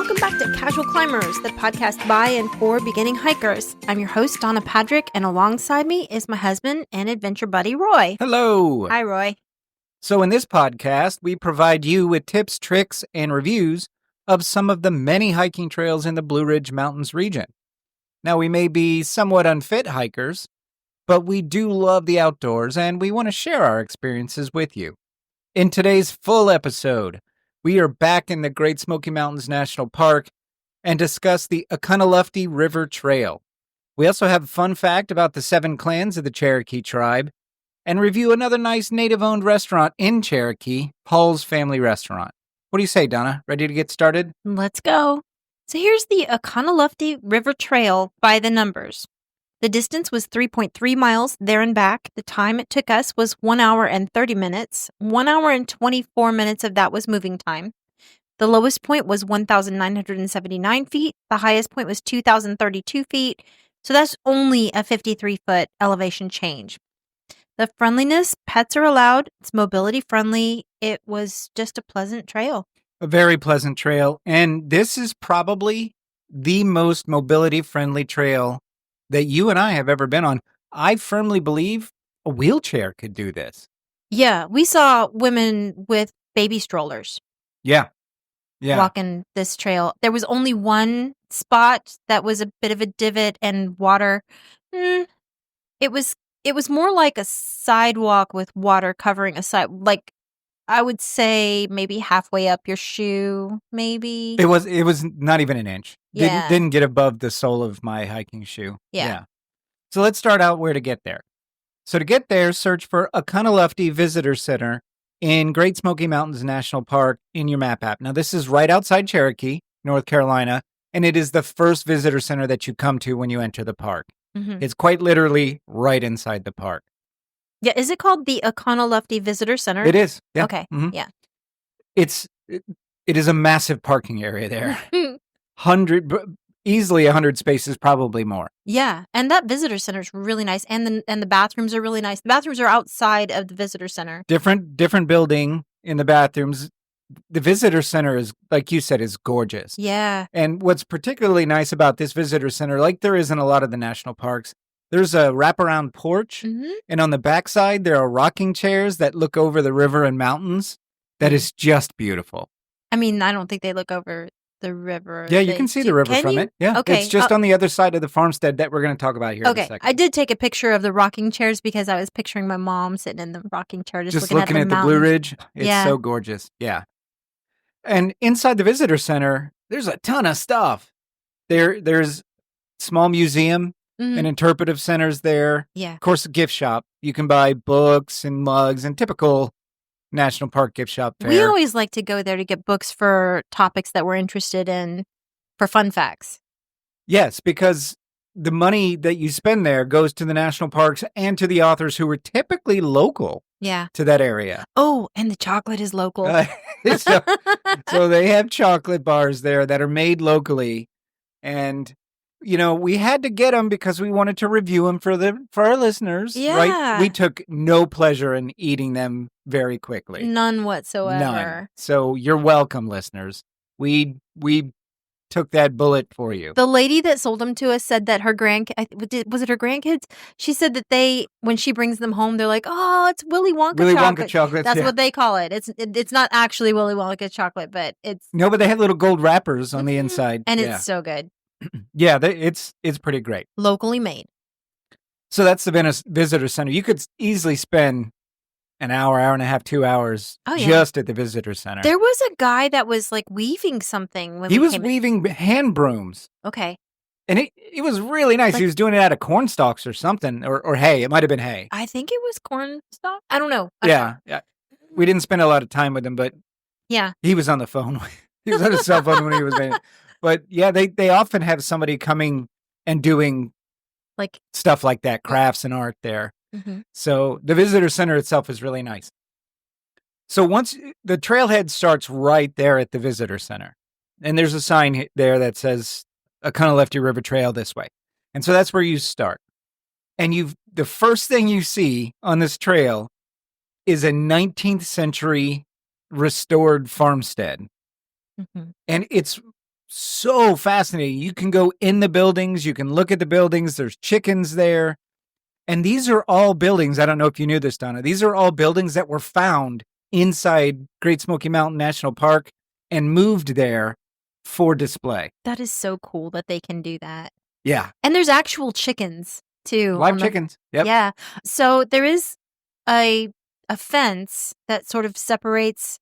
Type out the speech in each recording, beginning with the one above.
welcome back to Casual Climbers, the podcast by and for beginning hikers. I'm your host, Donna Patrick, and alongside me is my husband and adventure buddy, Roy. Hello. Hi, Roy. So in this podcast, we provide you with tips, tricks, and reviews of some of the many hiking trails in the Blue Ridge Mountains region. Now, we may be somewhat unfit hikers, but we do love the outdoors, and we want to share our experiences with you. In today's full episode, we are back in the Great Smoky Mountains National Park and discuss the Oconaluftee River Trail. We also have a fun fact about the 7 clans of the Cherokee tribe and review another nice native-owned restaurant in Cherokee, Paul's Family Restaurant. What do you say, Donna? Ready to get started? Let's go. So here's the Oconaluftee River Trail by the numbers. The distance was 3.3 miles there and back. The time it took us was 1 hour and 30 minutes. 1 hour and 24 minutes of that was moving time. The lowest point was 1,979 feet. The highest point was 2,032 feet. So that's only a 53-foot elevation change. The friendliness, pets are allowed. It's mobility friendly. It was just a pleasant trail. A very pleasant trail. And this is probably the most mobility friendly trail that you and I have ever been on. I firmly believe a wheelchair could do this. Yeah, we saw women with baby strollers. Yeah. Walking this trail. There was only one spot that was a bit of a divot and water. It was more like a sidewalk with water covering a side, like I would say maybe halfway up your shoe, maybe. It was not even an inch. Yeah. Didn't get above the sole of my hiking shoe. Yeah. So let's start out where to get there. So to get there, search for Oconaluftee Visitor Center in Great Smoky Mountains National Park in your map app. Now, this is right outside Cherokee, North Carolina, and it is the first visitor center that you come to when you enter the park. Mm-hmm. It's quite literally right inside the park. Yeah, is it called the Oconaluftee Visitor Center? It is. Yeah. Okay. Mm-hmm. Yeah. It is a massive parking area there. Easily 100 spaces, probably more. Yeah, and that visitor center is really nice, and the bathrooms are really nice. The bathrooms are outside of the visitor center. Different building in the bathrooms. The visitor center is, like you said, is gorgeous. Yeah. And what's particularly nice about this visitor center, like there is in a lot of the national parks, there's a wraparound porch, and on the backside there are rocking chairs that look over the river and mountains. That is just beautiful. I mean, I don't think they look over the river. Yeah, you can see the river from it. Yeah, okay. It's just on the other side of the farmstead that we're going to talk about here in a second. I did take a picture of the rocking chairs because I was picturing my mom sitting in the rocking chair just looking at the Blue Ridge. It's so gorgeous. Yeah. And inside the visitor center, there's a ton of stuff. There's small museum and interpretive centers there. Yeah. Of course, a gift shop. You can buy books and mugs and typical National Park gift shop fare. We always like to go there to get books for topics that we're interested in for fun facts. Yes, because the money that you spend there goes to the national parks and to the authors who are typically local to that area. Oh, and the chocolate is local. So they have chocolate bars there that are made locally. And, we had to get them because we wanted to review them for our listeners. Yeah. Right? We took no pleasure in eating them very quickly. None whatsoever. None. So you're welcome, listeners. We took that bullet for you. The lady that sold them to us said that her was it her grandkids? She said that when she brings them home, they're like, "Oh, it's Willy Wonka chocolate." Wonka chocolate. That's what they call it. It's not actually Willy Wonka chocolate, but it's but they have little gold wrappers on the inside, and it's so good. Yeah, it's pretty great. Locally made. So that's the visitor center. You could easily spend an hour and a half, 2 hours just at the visitor center. There was a guy that was like weaving something when he was weaving hand brooms. Okay. And it was really nice. He was doing it out of corn stalks or something, or hay. It might have been hay. I think it was corn stalk. I don't know. Yeah. We didn't spend a lot of time with him, but he was on the phone. He was on his cell phone when he was making it. But yeah, they often have somebody coming and doing like stuff like that, crafts and art there. Mm-hmm. So the visitor center itself is really nice. So once the trailhead starts right there at the visitor center, and there's a sign there that says Oconaluftee River Trail this way. And so that's where you start. And the first thing you see on this trail is a 19th century restored farmstead. Mm-hmm. And it's so fascinating. You can go in the buildings, you can look at the buildings, there's chickens there. And these are all buildings. I don't know if you knew this, Donna. These are all buildings that were found inside Great Smoky Mountain National Park and moved there for display. That is so cool that they can do that. Yeah. And there's actual chickens too. Live chickens. Yep. Yeah. So there is a fence that sort of separates.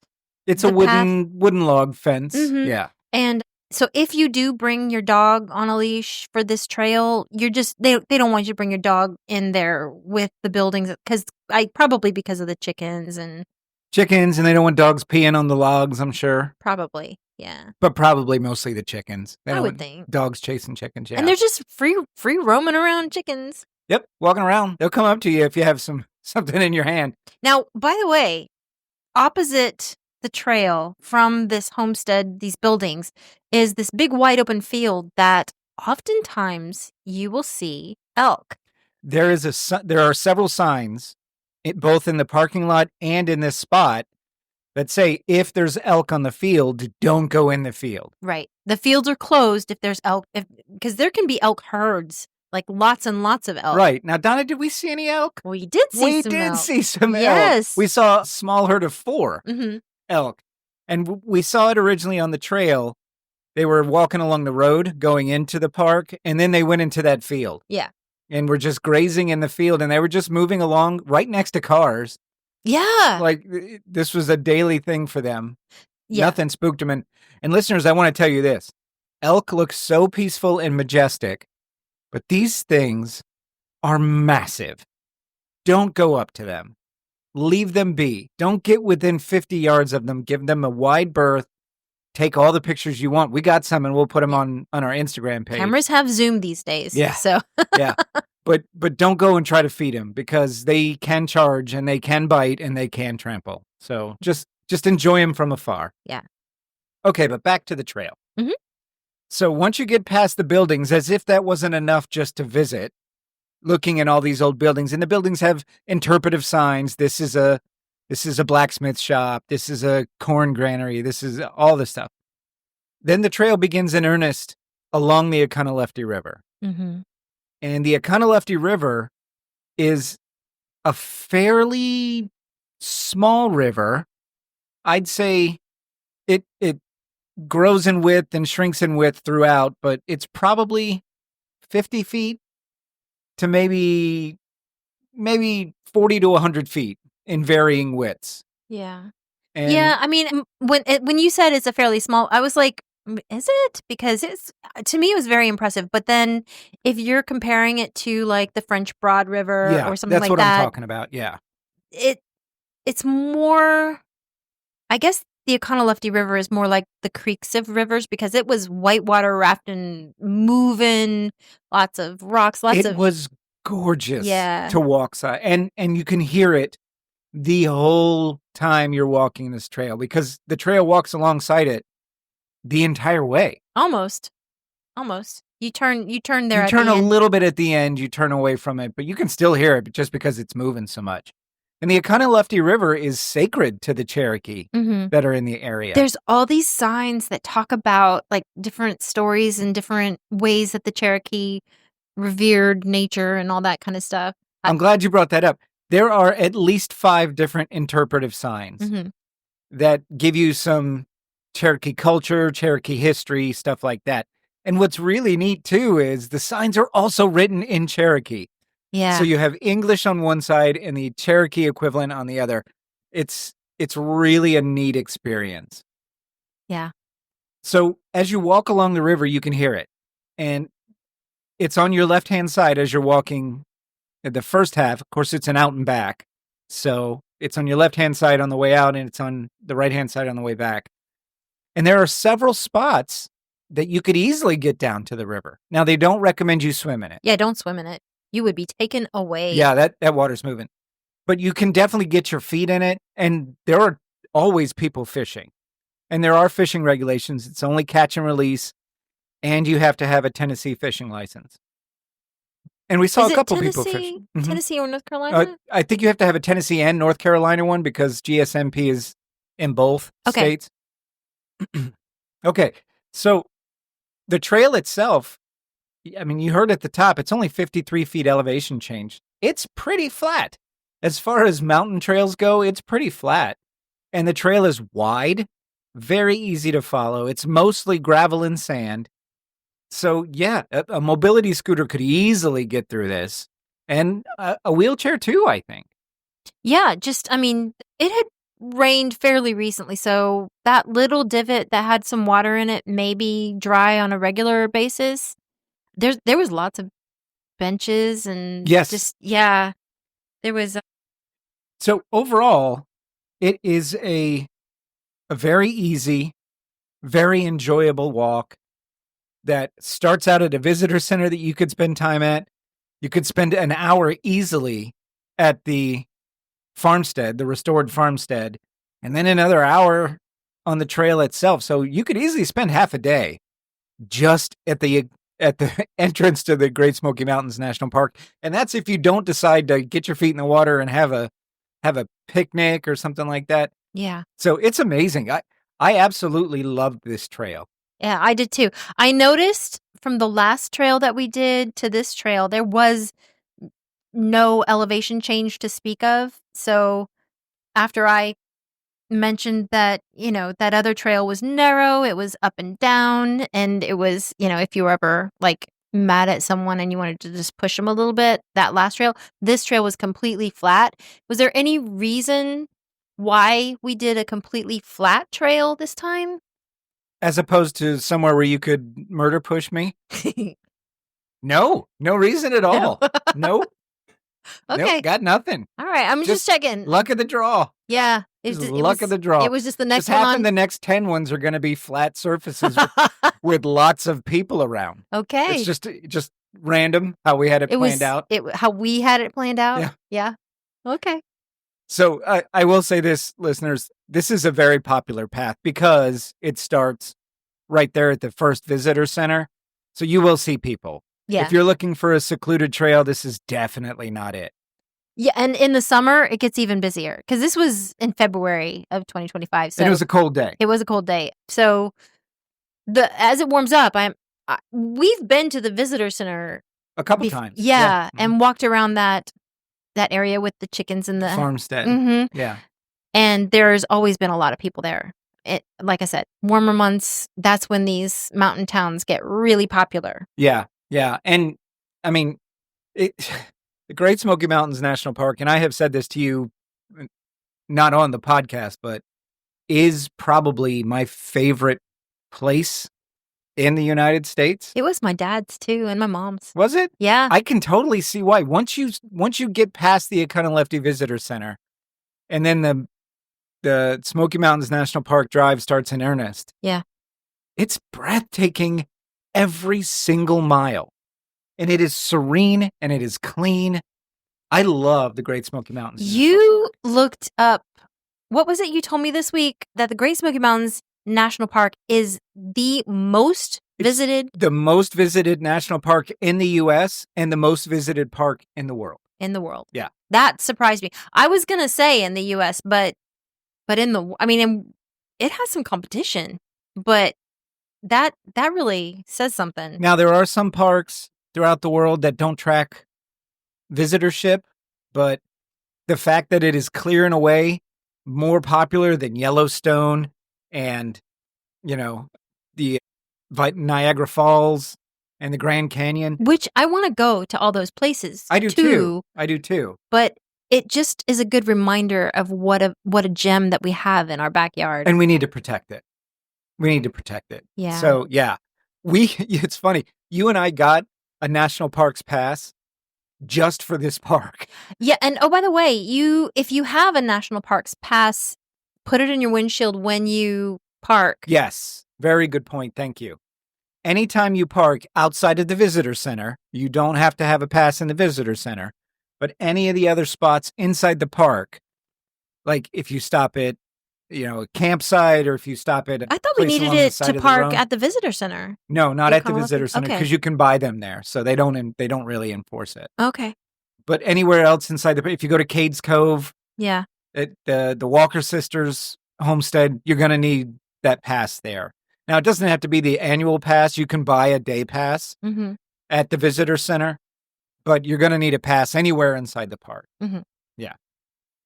It's a wooden log fence. Mhm. Yeah. And so if you do bring your dog on a leash for this trail, you're just they don't want you to bring your dog in there with the buildings probably because of the chickens and they don't want dogs peeing on the logs, I'm sure. probably. Yeah. But probably mostly the chickens. They I don't would want think. dogs chasing chickens. Yeah. And they're just free roaming around chickens. Yep, walking around. They'll come up to you if you have something in your hand. Now, by the way, opposite the trail from this homestead, these buildings, is this big wide open field that oftentimes you will see elk. There are several signs, both in the parking lot and in this spot, that say if there's elk on the field, don't go in the field. Right. The fields are closed if there's elk, because there can be elk herds, like lots and lots of elk. Right. Now, Donna, did we see any elk? We did see some elk. see some elk. Yes. We saw a small herd of 4 Mm-hmm. elk. And we saw it originally on the trail. They were walking along the road going into the park, and then they went into that field. Yeah. And were just grazing in the field, and they were just moving along right next to cars. Yeah. Like this was a daily thing for them. Yeah. Nothing spooked them. And listeners, I want to tell you this. Elk look so peaceful and majestic, but these things are massive. Don't go up to them. Leave them be. Don't get within 50 yards of them. Give them a wide berth. Take all the pictures you want. We got some, and we'll put them on our Instagram page. Cameras have Zoom these days. Yeah. So yeah. But don't go and try to feed them, because they can charge and they can bite and they can trample. So just enjoy them from afar. Yeah. Okay, but back to the trail. Mhm. So once you get past the buildings, as if that wasn't enough just to visit, looking at all these old buildings, and the buildings have interpretive signs. This is a blacksmith shop. This is a corn granary. This is all this stuff. Then the trail begins in earnest along the Oconaluftee River. Mm-hmm. And the Oconaluftee River is a fairly small river. I'd say it grows in width and shrinks in width throughout, but it's probably 50 feet to maybe 40 to 100 feet in varying widths. Yeah. And yeah. I mean, when you said it's a fairly small, I was like, is it? Because to me, it was very impressive. But then if you're comparing it to like the French Broad River or something like that. That's what I'm talking about. Yeah. It's more, I guess the Oconaluftee River is more like the creeks of rivers, because it was whitewater rafting, moving, lots of rocks, It was gorgeous Yeah. to walk side. And you can hear it the whole time you're walking this trail, because the trail walks alongside it the entire way. Almost. You turn there. You turn a little bit at the end, you turn away from it, but you can still hear it just because it's moving so much. And the Oconaluftee River is sacred to the Cherokee that are in the area. There's all these signs that talk about like different stories and different ways that the Cherokee revered nature and all that kind of stuff. I'm glad you brought that up. There are at least 5 different interpretive signs that give you some Cherokee culture, Cherokee history, stuff like that. And what's really neat too is the signs are also written in Cherokee. Yeah. So you have English on one side and the Cherokee equivalent on the other. It's really a neat experience. Yeah. So as you walk along the river, you can hear it. And it's on your left-hand side as you're walking. The first half, of course, it's an out and back. So it's on your left-hand side on the way out, and it's on the right-hand side on the way back. And there are several spots that you could easily get down to the river. Now, they don't recommend you swim in it. Yeah, don't swim in it. You would be taken away. Yeah, that water's moving. But you can definitely get your feet in it, and there are always people fishing. And there are fishing regulations. It's only catch and release, and you have to have a Tennessee fishing license. And we saw a couple people fishing. Tennessee or North Carolina? I think you have to have a Tennessee and North Carolina one, because GSMP is in both states. Okay, so the trail itself, I mean, you heard at the top, it's only 53 feet elevation change. It's pretty flat. As far as mountain trails go, it's pretty flat. And the trail is wide, very easy to follow. It's mostly gravel and sand. So, yeah, a mobility scooter could easily get through this. And a wheelchair, too, I think. Yeah, it had rained fairly recently, so that little divot that had some water in it may be dry on a regular basis. There was lots of benches and Yes. there was So overall, it is a very easy, very enjoyable walk that starts out at a visitor center that you could spend time at. You could spend an hour easily at the farmstead, the restored farmstead, and then another hour on the trail itself. So you could easily spend half a day just at the entrance to the Great Smoky Mountains National Park. And that's if you don't decide to get your feet in the water and have a picnic or something like that. Yeah. So it's amazing. I absolutely loved this trail. Yeah, I did too. I noticed from the last trail that we did to this trail, there was no elevation change to speak of. So after I mentioned that, that other trail was narrow, it was up and down, and it was, if you were ever like mad at someone and you wanted to just push them a little bit, that last trail, this trail was completely flat. Was there any reason why we did a completely flat trail this time? As opposed to somewhere where you could murder push me? No reason at all. Nope. Okay. Nope, got nothing. All right, I'm just checking. Luck of the draw. Yeah. Luck of the draw. It was just the next just one. The next 10 ones are going to be flat surfaces with lots of people around. Okay. It's just random how we had it planned out. How we had it planned out? Yeah. Yeah. Okay. So I will say this, listeners, this is a very popular path because it starts right there at the first visitor center. So you will see people. Yeah. If you're looking for a secluded trail, this is definitely not it. Yeah, and in the summer, it gets even busier because this was in February of 2025. So and it was a cold day. It was a cold day. So as it warms up, we've been to the visitor center a couple times. Yeah, and walked around that area with the chickens and the farmstead. Mm-hmm. Yeah. And there's always been a lot of people there. Like I said, warmer months, that's when these mountain towns get really popular. Yeah. Yeah. And I mean, the Great Smoky Mountains National Park, and I have said this to you, not on the podcast, but is probably my favorite place in the United States. It was my dad's too, and my mom's. Was it? Yeah. I can totally see why. Once you get past the Oconaluftee Visitor Center, and then the Smoky Mountains National Park drive starts in earnest. Yeah. It's breathtaking every single mile. And it is serene and it is clean. I love the Great Smoky Mountains. You looked up, what was it you told me this week? That the Great Smoky Mountains National Park is the most visited? The most visited national park in the U.S. and the most visited park in the world. In the world. Yeah. That surprised me. I was going to say in the U.S., but it has some competition, but that really says something. Now, there are some parks throughout the world that don't track visitorship, but the fact that it is clear and away more popular than Yellowstone and, the Niagara Falls and the Grand Canyon. Which I want to go to all those places. I do too. I do too. But it just is a good reminder of what a gem that we have in our backyard. And we need to protect it. Yeah. So, yeah. It's funny. You and I got a national parks pass just for this park. Yeah, and oh, by the way, if you have a national parks pass, put it in your windshield when you park. Yes. Very good point. Thank you. Anytime you park outside of the visitor center, you don't have to have a pass in the visitor center, but any of the other spots inside the park, like if you stop at, a campsite or if you stop at I thought we needed it to park at the visitor center. No, not at the visitor center because you can buy them there. So they don't really enforce it. Okay. But anywhere else inside if you go to Cades Cove, yeah, at the Walker Sisters homestead, you're going to need that pass there. Now, it doesn't have to be the annual pass. You can buy a day pass Mhm. at the visitor center, but you're going to need a pass anywhere inside the park. Mhm. Yeah.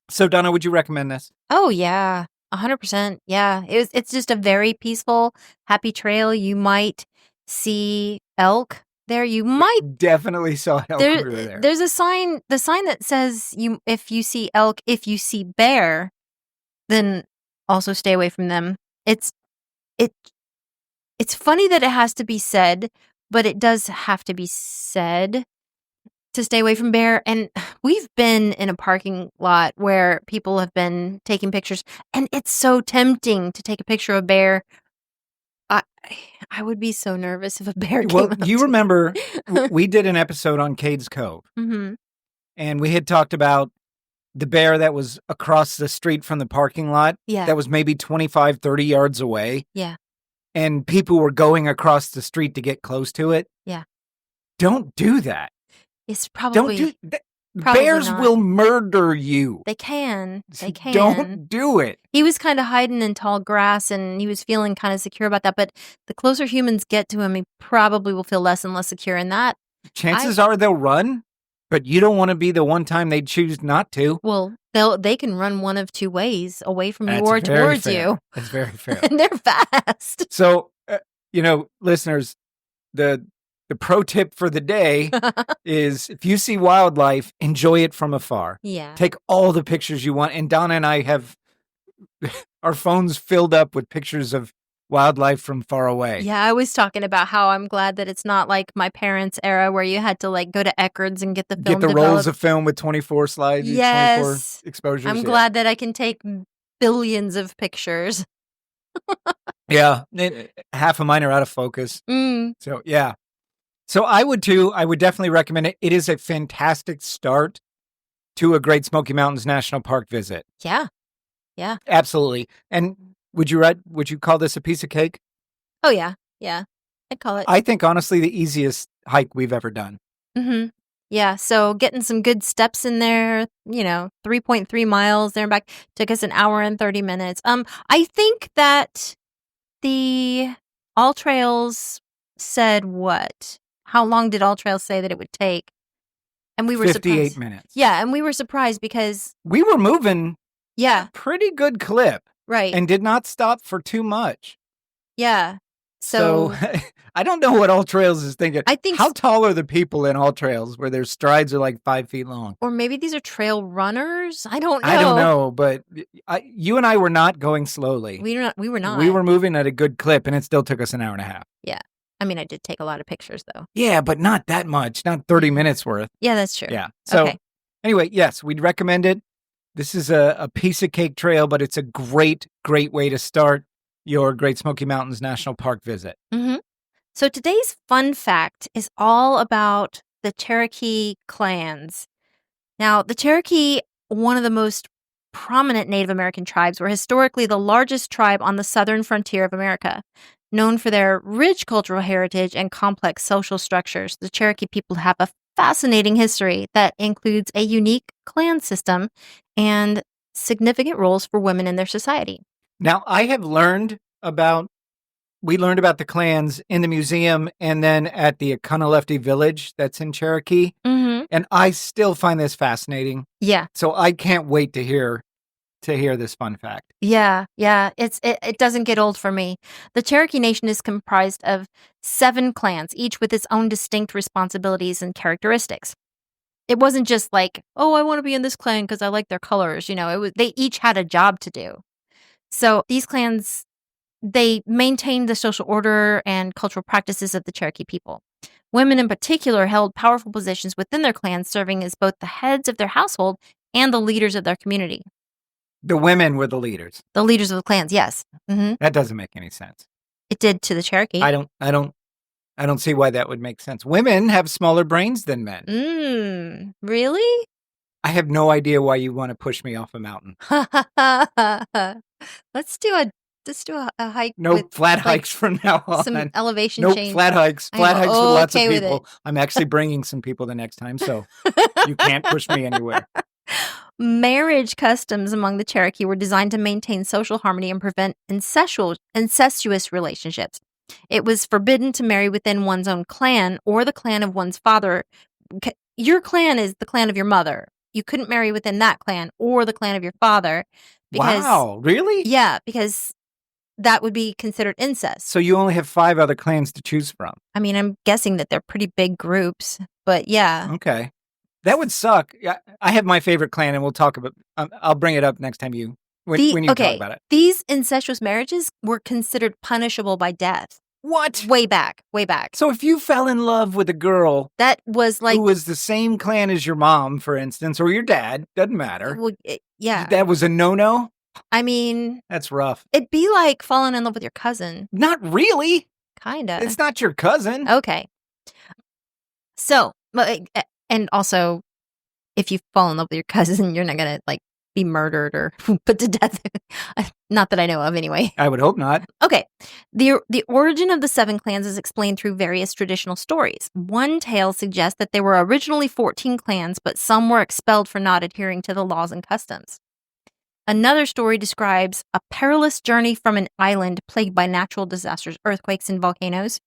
So, Donna, would you recommend this? Oh, yeah. 100%. Yeah. It's just a very peaceful, happy trail. You might see elk there. You might Definitely saw elk when we were there. there's a sign, the sign that says if you see elk, if you see bear, then also stay away from them. It's it it's funny that it has to be said, but it does have to be said to stay away from bear. And we've been in a parking lot where people have been taking pictures, and it's so tempting to take a picture of a bear. I I would be so nervous if a bear came Well, up you to remember we did an episode on Cades Cove, Mhm. and we had talked about the bear that was across the street from the parking lot Yeah. that was maybe 25, 30 yards away, Yeah. and people were going across the street to get close to it. Yeah. Don't do that. It's Don't probably do probably Bears not. will murder you. They can. They can. Don't do it. He was kind of hiding in tall grass, and he was feeling kind of secure about that. But the closer humans get to him, he probably will feel less and less secure in that. Chances are they'll run, but you don't want to be the one time they choose not to. Well, they can run one of two ways, away from you That's or very towards fair. you. That's very fair. And they're fast. So, listeners, the pro tip for the day is if you see wildlife, enjoy it from afar. Yeah. Take all the pictures you want. And Donna and I have our phones filled up with pictures of wildlife from far away. Yeah, I was talking about how I'm glad that it's not like my parents' era where you had to like go to Eckerd's and get the film Get the developed. rolls of film with 24 slides, 24 Yes. exposures. I'm yeah. glad that I can take billions of pictures. Yeah. Half of mine are out of focus. Mm. So, yeah. So I would too. I would definitely recommend it. It is a fantastic start to a Great Smoky Mountains National Park visit. Yeah. Yeah. Absolutely. And would you call this a piece of cake? Oh, yeah. Yeah. I'd call it. I think honestly the easiest hike we've ever done. Mm-hmm. Yeah. So getting some good steps in there, 3.3 miles there and back took us an hour and 30 minutes. I think that the All Trails said what? How long did All Trails say that it would take? And we were 58 surprised. minutes. Yeah, and we were surprised because We were moving yeah, a pretty good clip right. and did not stop for too much. Yeah. So I don't know what All Trails is thinking. I think How tall are the people in All Trails where their strides are like 5 feet long? or maybe these are trail runners. I don't know. I don't know, but you and I were not going slowly. We were not. We were moving at a good clip, and it still took us an hour and a half. Yeah. I mean, I did take a lot of pictures though. Yeah, but not that much. Not 30 minutes worth. Yeah, that's true. Yeah. So Okay. anyway, yes, we'd recommend it. This is a piece of cake trail, but it's a great, great way to start your Great Smoky Mountains National Park visit. Mm-hmm. So today's fun fact is all about the Cherokee clans. Now, the Cherokee, one of the most prominent Native American tribes, were historically the largest tribe on the southern frontier of America. Known for their rich cultural heritage and complex social structures, the Cherokee people have a fascinating history that includes a unique clan system and significant roles for women in their society. Now, we learned about the clans in the museum and then at the Oconaluftee village that's in Cherokee. Mm-hmm. And I still find this fascinating. Yeah. So I can't wait to hear this fun fact. Yeah. It doesn't get old for me. The Cherokee Nation is comprised of 7 clans, each with its own distinct responsibilities and characteristics. It wasn't just like, oh, I want to be in this clan because I like their colors. They each had a job to do. So these clans, they maintained the social order and cultural practices of the Cherokee people. Women in particular held powerful positions within their clans, serving as both the heads of their household and the leaders of their community. The women were the leaders. The leaders of the clans, yes. Mm-hmm. That doesn't make any sense. It did to the Cherokee. I don't see why that would make sense. Women have smaller brains than men. Really? I have no idea why you want to push me off a mountain. Let's do a hike. No with, flat hikes from now on. Some elevation Nope, change. flat hikes. Flat hikes with lots of people. It. I'm actually bringing some people the next time, so you can't push me anywhere. Marriage customs among the Cherokee were designed to maintain social harmony and prevent incestuous relationships. It was forbidden to marry within one's own clan or the clan of one's father. Your clan is the clan of your mother. You couldn't marry within that clan or the clan of your father. Because, wow, really? Yeah, because that would be considered incest. So you only have 5 other clans to choose from. I mean, I'm guessing that they're pretty big groups, but yeah. Okay. That would suck. I have my favorite clan, and we'll talk about. I'll bring it up next time when you talk about it. These incestuous marriages were considered punishable by death. What? Way back. So if you fell in love with a girl that was like who was the same clan as your mom, for instance, or your dad, doesn't matter. Well, yeah. That was a no-no? I mean, that's rough. It'd be like falling in love with your cousin. Not really. Kinda. It's not your cousin. Okay. So, and also, if you fall in love with your cousin, you're not gonna like be murdered or put to death. Not that I know of, anyway. I would hope not. Okay. The origin of the 7 clans is explained through various traditional stories. One tale suggests that there were originally 14 clans, but some were expelled for not adhering to the laws and customs. Another story describes a perilous journey from an island plagued by natural disasters, earthquakes, and volcanoes.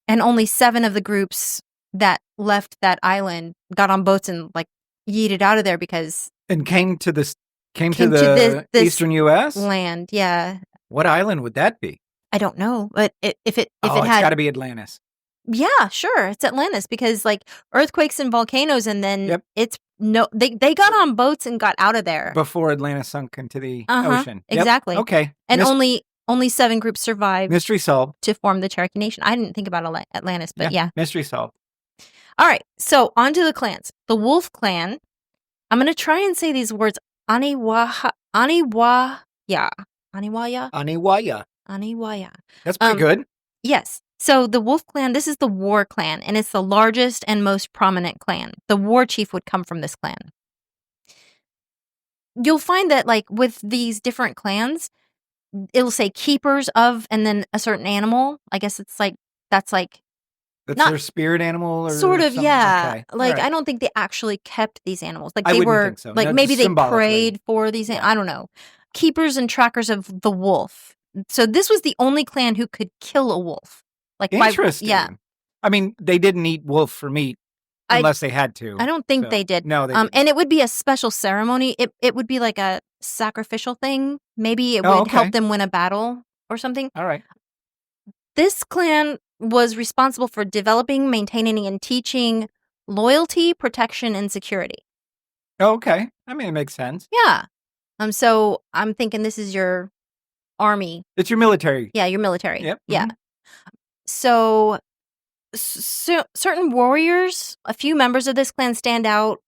And only 7 of the groups that left that island got on boats and like yeeted out of there because came to the eastern U.S. land. Yeah. What island would that be? I don't know, but if it had, it's got to be Atlantis. Yeah, sure, it's Atlantis because like earthquakes and volcanoes, and then they got on boats and got out of there before Atlantis sunk into the ocean. Exactly. Okay, and only 7 groups survived. Mystery solved. To form the Cherokee Nation. I didn't think about Atlantis, but yeah. Mystery solved. All right, so on to the clans. The Wolf Clan. I'm going to try and say these words. Aniwaya. That's pretty good. Yes. So the Wolf Clan, this is the war clan, and it's the largest and most prominent clan. The war chief would come from this clan. You'll find that like with these different clans, it'll say keepers of, and then a certain animal. I guess it's like, that's their spirit animal or sort of, something? yeah. Okay. Like, right. I don't think they actually kept these animals. Like I they wouldn't were, think so. like no, maybe they prayed for these. I don't know. Keepers and trackers of the wolf. So this was the only clan who could kill a wolf. Like interesting. Yeah. I mean, they didn't eat wolf for meat unless they had to. I don't think they did. No, they didn't. And it would be a special ceremony. It would be like a sacrificial thing. Maybe it would help them win a battle or something. All right. This clan was responsible for developing, maintaining, and teaching loyalty, protection, and security. Oh, okay. I mean, it makes sense. Yeah. So I'm thinking this is your army. It's your military. Yeah, your military. Yep. Yeah. So certain warriors, a few members of this clan stand out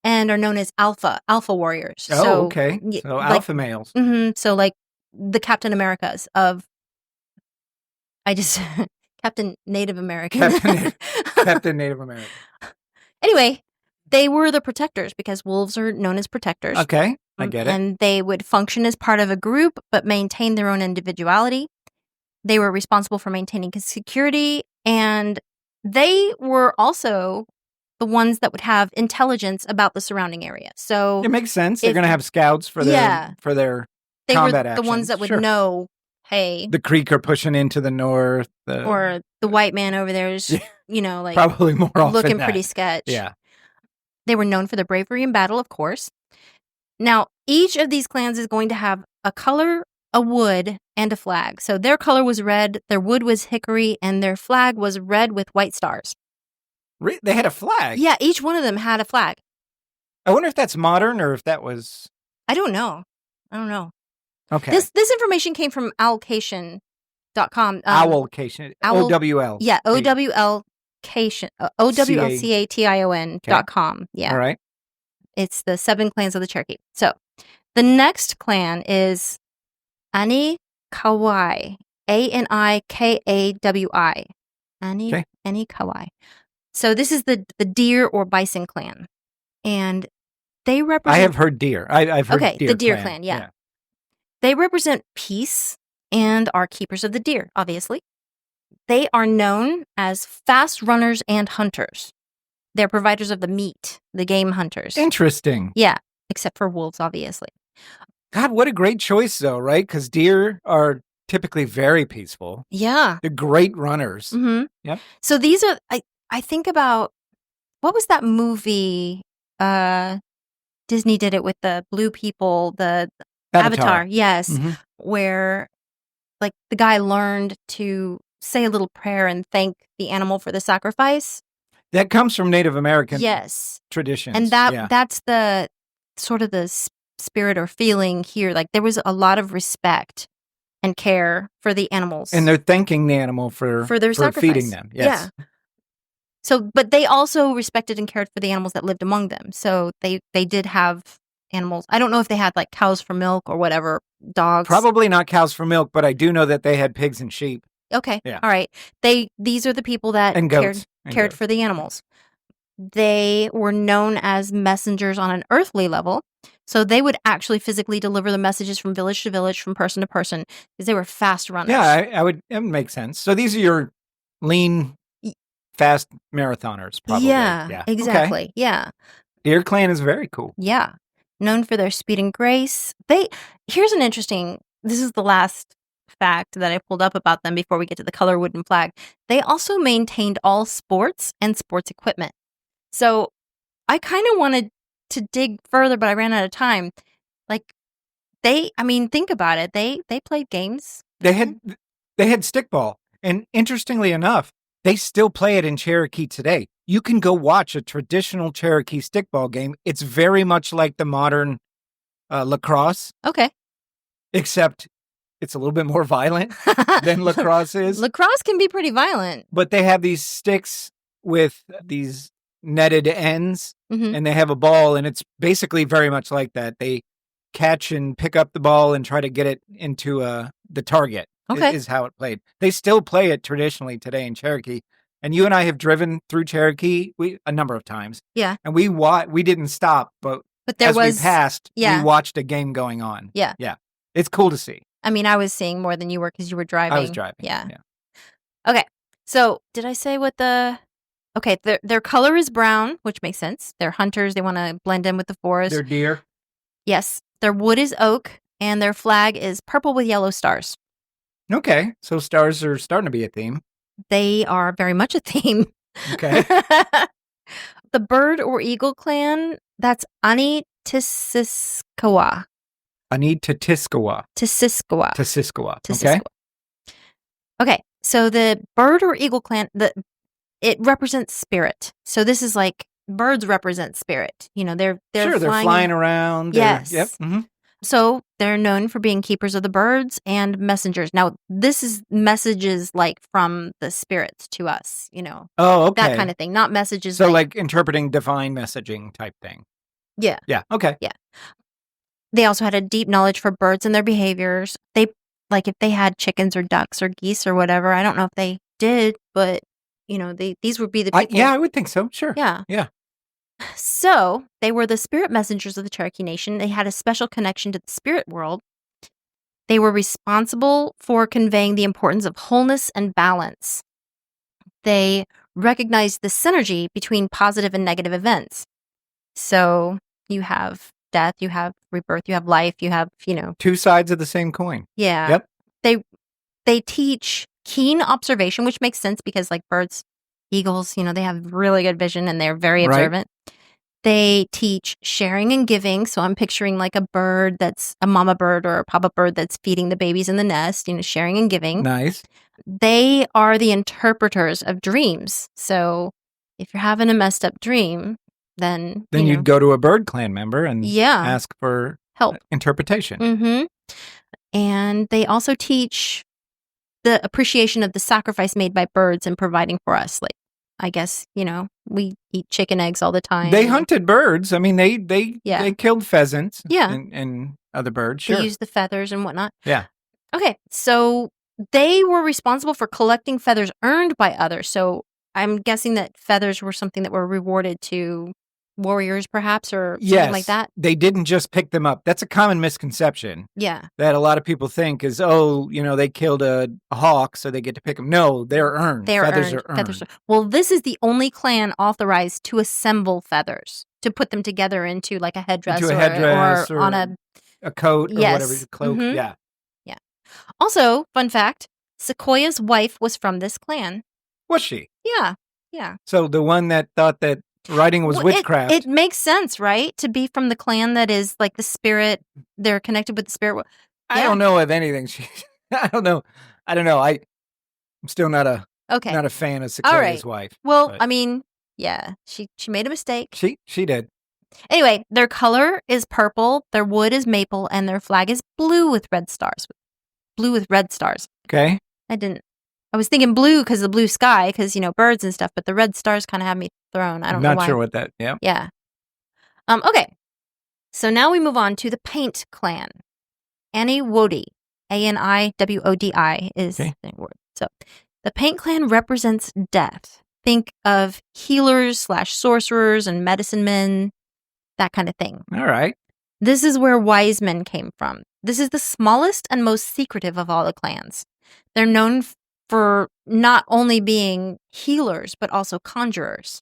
and are known as alpha warriors. Oh, okay. So like, alpha males. Mm-hmm, so like the Captain Americas of, Captain Native American. Captain Native American. Anyway, they were the protectors because wolves are known as protectors. Okay, I get it. And they would function as part of a group but maintain their own individuality. They were responsible for maintaining security, and they were also the ones that would have intelligence about the surrounding area. So it makes sense. They're going to have scouts for their they combat were actions. The ones that would know, hey, the Creek are pushing into the north, or the white man over there is, like probably more often looking pretty sketch. Yeah, they were known for their bravery in battle, of course. Now, each of these clans is going to have a color, a wood, and a flag. So their color was red, their wood was hickory, and their flag was red with white stars. They had a flag? Yeah, each one of them had a flag. I wonder if that's modern or if that was... I don't know. Okay. This information came from owlcation.com. Owlcation. O-W-L. Yeah, O-W-L-cation. O-W-L-C-A-T-I-O-N.com. Yeah. All right. It's the 7 clans of the Cherokee. So the next clan is Anikawai. A-N-I-K-A-W-I. Anikawai. So this is the deer or bison clan. And they represent... I have heard deer. I've heard deer. The deer clan, yeah. They represent peace and are keepers of the deer, obviously. They are known as fast runners and hunters. They're providers of the meat, the game hunters. Interesting. Yeah. except for wolves, obviously. God, what a great choice, though, right? Because deer are typically very peaceful. Yeah. They're great runners. Mm-hmm. Yep. So these are, I think about, what was that movie? Disney did it with the blue people, the Avatar. Yes. Mhm. Where like the guy learned to say a little prayer and thank the animal for the sacrifice. That comes from Native American Yes. traditions. And yeah. that's the sort of the spirit or feeling here. Like there was a lot of respect and care for the animals. And they're thanking the animal for their sacrifice. feeding them. Yes. Yeah. So, but they also respected and cared for the animals that lived among them. So they did have animals. I don't know if they had like cows for milk or whatever, dogs. Probably not cows for milk, but I do know that they had pigs and sheep. Okay. Yeah. All right. These are the people that And goats. cared for the animals. They were known as messengers on an earthly level. So they would actually physically deliver the messages from village to village, from person to person, because they were fast runners. Yeah, it would make sense. So these are your lean, fast marathoners, probably. Yeah, exactly. Okay. Yeah. Deer Clan is very cool. Yeah. Known for their speed and grace. Here's an interesting, this is the last fact that I pulled up about them before we get to the color wooden flag. They also maintained all sports and sports equipment. So I kind of wanted to dig further, but I ran out of time. Like think about it. They played games. They had stickball, and interestingly enough, they still play it in Cherokee today. You can go watch a traditional Cherokee stickball game. It's very much like the modern lacrosse. Okay. Except it's a little bit more violent than lacrosse is. Lacrosse can be pretty violent. But they have these sticks with these netted ends, and they have a ball, and it's basically very much like that. They catch and pick up the ball and try to get it into the target. Okay. Is how it played. They still play it traditionally today in Cherokee. And you and I have driven through Cherokee a number of times. Yeah. And we didn't stop, but there we passed, we watched a game going on. Yeah. Yeah. It's cool to see. I mean, I was seeing more than you were because you were driving. I was driving. Yeah. Okay. So did I say what okay, their color is brown, which makes sense. They're hunters. They want to blend in with the forest. They're deer. Yes. Their wood is oak, and their flag is purple with yellow stars. Okay. So stars are starting to be a theme. They are very much a theme. Okay. The bird or eagle clan, that's Anitisiskawa. Anitisiskawa. Tisiskawa. Tisiskawa. Okay. Okay. So the bird or eagle clan, it represents spirit. So this is like birds represent spirit. You know, they're sure, they're flying around. Yes. Yep. Mm-hmm. So they're known for being keepers of the birds and messengers. Now, this is messages like from the spirits to us, you know. Oh, okay. That kind of thing, not messages. So like interpreting divine messaging type thing. Yeah. Yeah. Okay. Yeah. They also had a deep knowledge for birds and their behaviors. They, like if they had chickens or ducks or geese or whatever, I don't know if they did, but, you know, these would be the people. Yeah, I would think so. Sure. Yeah. Yeah. So they were the spirit messengers of the Cherokee Nation. They had a special connection to the spirit world. They were responsible for conveying the importance of wholeness and balance. They recognized the synergy between positive and negative events. So you have death, you have rebirth, you have life, you have, you know. Two sides of the same coin. Yeah. Yep. They teach keen observation, which makes sense because like birds, eagles, you know, they have really good vision and they're very observant. Right. They teach sharing and giving. So I'm picturing like a bird that's a mama bird or a papa bird that's feeding the babies in the nest, you know, sharing and giving. Nice. They are the interpreters of dreams. So if you're having a messed up dream, then you'd go to a bird clan member and ask for help, interpretation. Mm-hmm. And they also teach the appreciation of the sacrifice made by birds and providing for us. Like, I guess, you know, we eat chicken eggs all the time. They hunted birds. I mean, they killed pheasants and other birds. Sure. They used the feathers and whatnot. Yeah. Okay. So they were responsible for collecting feathers earned by others. So I'm guessing that feathers were something that were rewarded to warriors, perhaps, or something Yes, like that? they didn't just pick them up. That's a common misconception Yeah. that a lot of people think is, they killed a hawk, so they get to pick them. No, they're earned. They are Feathers earned. are earned. Well, this is the only clan authorized to assemble feathers, to put them together into like a headdress, Into a headdress or on a coat or whatever, yes. cloak. Mhm. Yeah. Yeah. Also, fun fact, Sequoia's wife was from this clan. Was she? Yeah. Yeah. So the one that thought that writing was Well, witchcraft. It makes sense, right? To be from the clan that is like the spirit, they're connected with the spirit. I don't know of anything. I don't know. I'm still not a fan of Sequoia's wife. Well, but I mean, yeah, she made a mistake. She did. Anyway, their color is purple, their wood is maple, and their flag is blue with red stars. Blue with red stars. Okay. I was thinking blue because of the blue sky, because, birds and stuff, but the red stars kind of have me thrown. I don't know why. Not sure what that, yeah. Yeah. Okay. So now we move on to the Paint Clan. Aniwodi. Aniwodi is the word. So the Paint Clan represents death. Think of healers/sorcerers and medicine men, that kind of thing. All right. This is where wise men came from. This is the smallest and most secretive of all the clans. They're known for not only being healers, but also conjurers.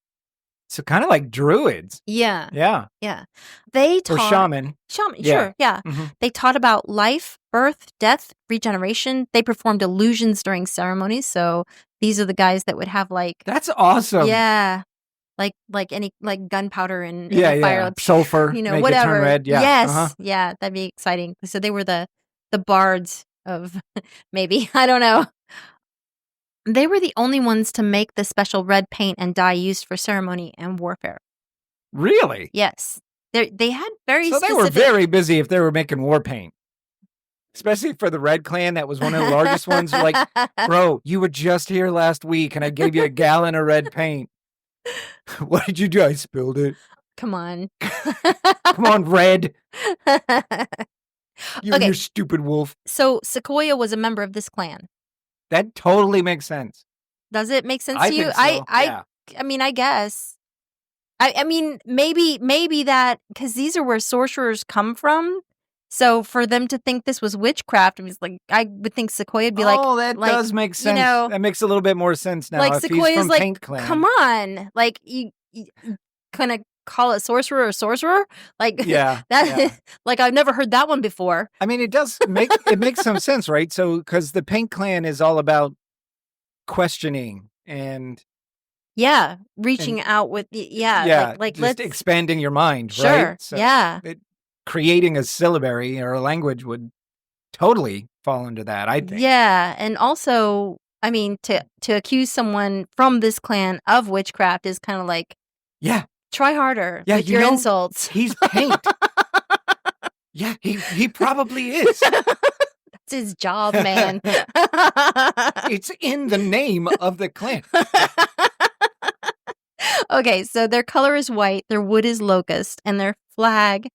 So kind of like druids. Yeah. Yeah. Yeah. They taught... Or shaman. Shaman, Yeah. sure, yeah. Mm-hmm. They taught about life, birth, death, regeneration. They performed illusions during ceremonies. So these are the guys that would have like... That's awesome. Yeah. Like gunpowder and fire. Like, sulfur. Make whatever. It turn red. Yeah. Yes. Yeah. That'd be exciting. So they were the bards of maybe. I don't know. They were the only ones to make the special red paint and dye used for ceremony and warfare. Really? Yes. They had very So they were very busy if they were making war paint. Especially for the Red Clan, that was one of the largest ones. Like, bro, you were just here last week and I gave you a gallon of red paint. What did you do? I spilled it. Come on. Come on, Red. You and your stupid wolf. So Sequoia was a member of this clan. That totally makes sense. Does it make sense to you? Think so. Yeah. I mean, I guess. I mean, maybe that, because these are where sorcerers come from. So for them to think this was witchcraft, it was like, I would think Sequoia would be like, oh, that does make sense. That makes a little bit more sense now. Like if Sequoia's he's from like, Paint Clan. come on, like you gonna call a sorcerer a sorcerer? Like, yeah, like I've never heard that one before. I mean, it makes some sense, right? So because the Paint Clan is all about questioning and reaching out with like just let's expanding your mind, sure, right? So creating a syllabary or a language would totally fall into that, I think. Yeah, and also, I mean, to accuse someone from this clan of witchcraft is kind of like, try harder with your insults. He's paint. Yeah, he probably is. That's his job, man. It's in the name of the clan. Okay, so their color is white, their wood is locust, and their flag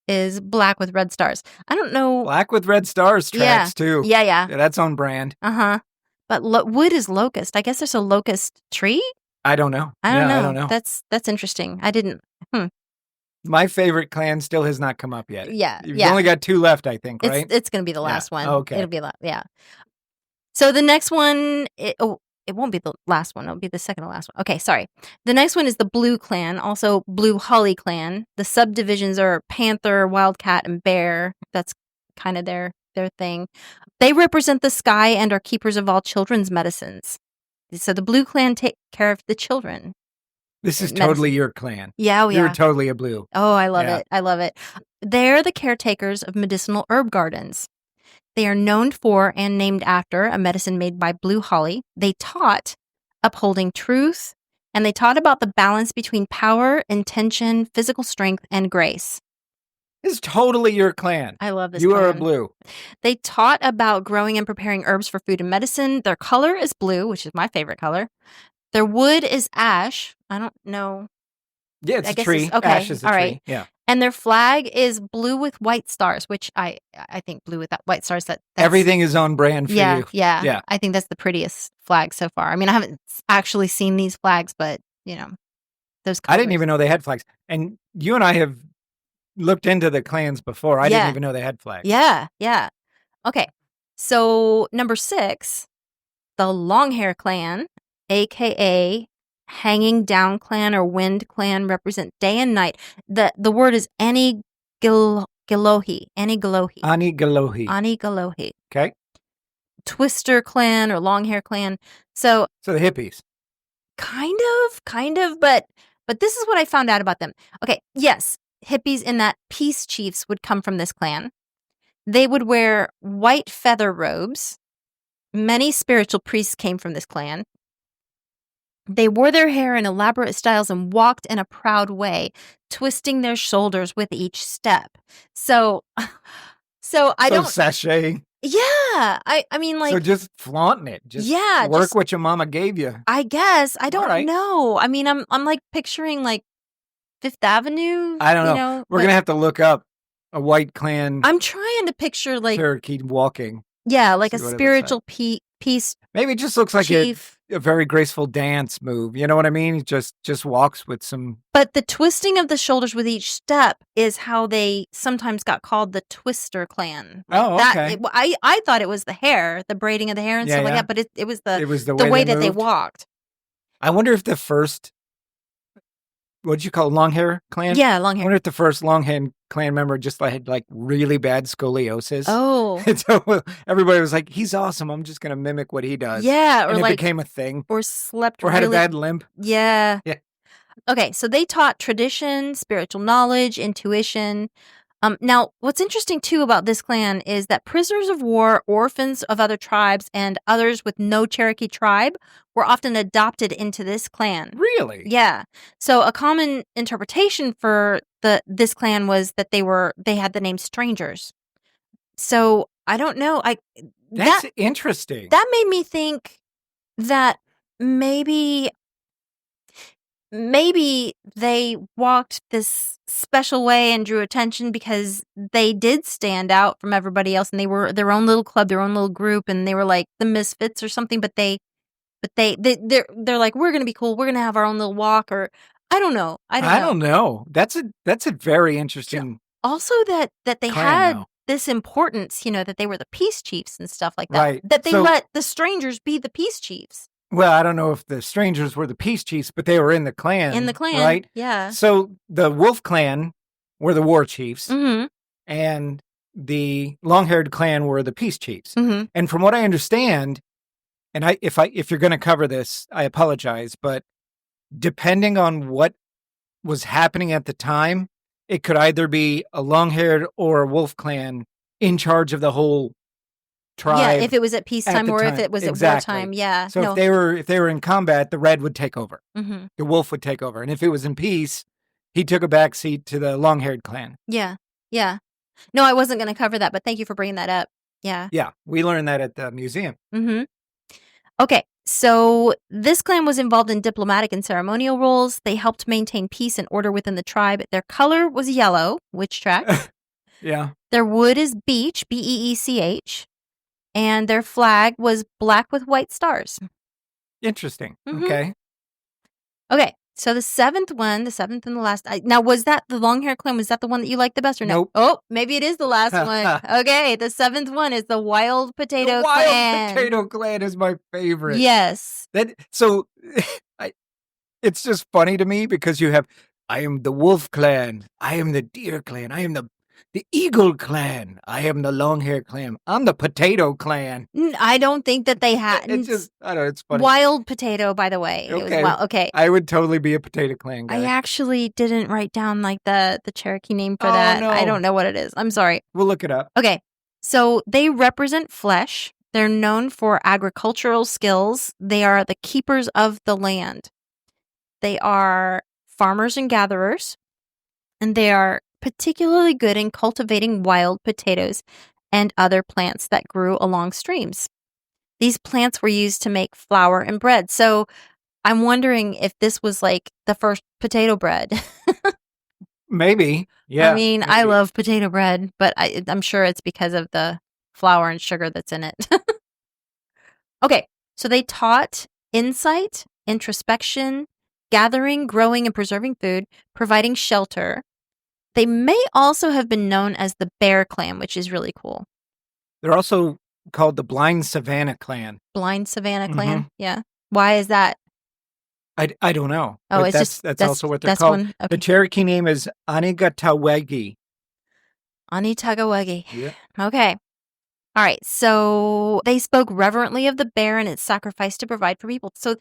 is black with red stars. I don't know. Black with red stars tracks too. Yeah. That's on brand. Uh-huh. But wood is locust. I guess there's a locust tree? I don't know. I don't know. That's interesting. I didn't. My favorite clan still has not come up yet. Yeah. You've only got 2 left, I think, right? It's going to be the last one. Okay. It'll be So the next one, it won't be the last one. It'll be the second to last one. Okay, sorry. The next one is the Blue Clan, also Blue Holly Clan. The subdivisions are Panther, Wildcat, and Bear. That's kind of their thing. They represent the sky and are keepers of all children's medicines. So the Blue Clan take care of the children. This is totally your clan. Yeah, You're totally a blue. Oh, I love it. I love it. They're the caretakers of medicinal herb gardens. They are known for and named after a medicine made by Blue Holly. They taught upholding truth, and they taught about the balance between power, intention, physical strength, and grace. This is totally your clan. I love this You clan. are a blue. They taught about growing and preparing herbs for food and medicine. Their color is blue, which is my favorite color. Their wood is ash. I don't know. Yeah, it's I a guess tree. Okay, Ash is a all tree. right. Yeah. And their flag is blue with white stars, which I think blue with that white stars. That's, everything is on brand for you. Yeah. I think that's the prettiest flag so far. I mean, I haven't actually seen these flags, but those I didn't colors. even know they had flags. And you and I have looked into the clans before. I didn't Yeah. even know they had flags. Yeah, yeah. Okay, so number 6, the long hair clan, aka hanging down clan or wind clan, represent day and night. The word is Anigalohi. Anigalohi. Oconaluftee. Anigalohi. Okay. Twister clan or long hair clan. So So the hippies. kind of, but this is what I found out about them. Okay, yes, hippies in that peace chiefs would come from this clan. They would wear white feather robes. Many spiritual priests came from this clan. They wore their hair in elaborate styles and walked in a proud way, twisting their shoulders with each step. So I don't. Sachet. Yeah, I mean, like. So just flaunting it. Just Yeah, work just. what your mama gave you. I guess I don't right. know. I mean, I'm like picturing like Fifth Avenue. I don't know. We're gonna have to look up a white clan. I'm trying to picture like Cherokee walking. Yeah, like a See what it looks spiritual peace Maybe it just looks like chief. a very graceful dance move. You know what I mean? He just walks with some. But the twisting of the shoulders with each step is how they sometimes got called the Twister clan. Oh, okay. I thought it was the hair, the braiding of the hair and stuff like that, but it was the way that they walked. I wonder if the first, what'd you call it, long hair clan? Yeah, long I hair. wonder if the first long hair clan member just had like really bad scoliosis. Oh. And so everybody was like, he's awesome. I'm just going to mimic what he does. Yeah. Or and it like, became a thing. Or slept Or had a bad limp. Yeah. Yeah. Okay, so they taught tradition, spiritual knowledge, intuition. Now, what's interesting too about this clan is that prisoners of war, orphans of other tribes, and others with no Cherokee tribe were often adopted into this clan. Really? Yeah. So a common interpretation for this clan was that they had the name strangers. So I don't know. That's interesting. That made me think that maybe they walked this special way and drew attention because they did stand out from everybody else, and they were their own little club, their own little group, and they were like the misfits or something. But they're like, we're gonna be cool. We're gonna have our own little walk, or I don't know. I don't know. That's a very interesting. Also, that they had this importance, that they were the peace chiefs and stuff like that. Right. That they let the strangers be the peace chiefs. Well, I don't know if the strangers were the peace chiefs, but they were in the clan. Right? Yeah. So the Wolf clan were the war chiefs, Mm-hmm. and the long-haired clan were the peace chiefs. Mm-hmm. And from what I understand, and if you're going to cover this, I apologize, but depending on what was happening at the time, it could either be a long-haired or a wolf clan in charge of the whole tribe. Yeah, if it was at peacetime or if it was at wartime. Yeah. So if they were in combat, the red would take over. Mm-hmm. The wolf would take over. And if it was in peace, he took a back seat to the long-haired clan. Yeah. Yeah. No, I wasn't going to cover that, but thank you for bringing that up. Yeah. Yeah, we learned that at the museum. Mm-hmm. Okay, so this clan was involved in diplomatic and ceremonial roles. They helped maintain peace and order within the tribe. Their color was yellow, which tracks. Yeah. Their wood is beech, Beech, and their flag was black with white stars. Interesting. Mm-hmm. Okay. Okay, so the seventh and the last. Now, was that the long hair clan? Was that the one that you liked the best or no? Nope. Oh, maybe it is the last one. Okay, the seventh one is the Wild Potato Clan. Wild Potato Clan is my favorite. Yes. It's just funny to me because I am the Wolf Clan, I am the Deer Clan, I am the Eagle Clan, I am the Long Hair Clan, I'm the Potato Clan. I don't think that they had. It's just, I don't know, it's funny. Wild Potato, by the way. Okay. It was wild. Okay. I would totally be a Potato Clan guy. I actually didn't write down like the Cherokee name for that. No. I don't know what it is. I'm sorry. We'll look it up. Okay. So they represent flesh. They're known for agricultural skills. They are the keepers of the land. They are farmers and gatherers. And they are particularly good in cultivating wild potatoes and other plants that grew along streams. These plants were used to make flour and bread. So I'm wondering if this was like the first potato bread. Maybe. Yeah. I mean, maybe. I love potato bread, but I'm sure it's because of the flour and sugar that's in it. Okay, so they taught insight, introspection, gathering, growing, and preserving food, providing shelter. They may also have been known as the Bear Clan, which is really cool. They're also called the Blind Savannah Clan. Blind Savannah Clan? Yeah. Why is that? I don't know. Oh, but it's just that's also what they're that's called. one. The Okay. Cherokee name is Anigatawegi. Anitagawagi. Yeah. Okay. All right. So they spoke reverently of the bear and its sacrifice to provide for people. So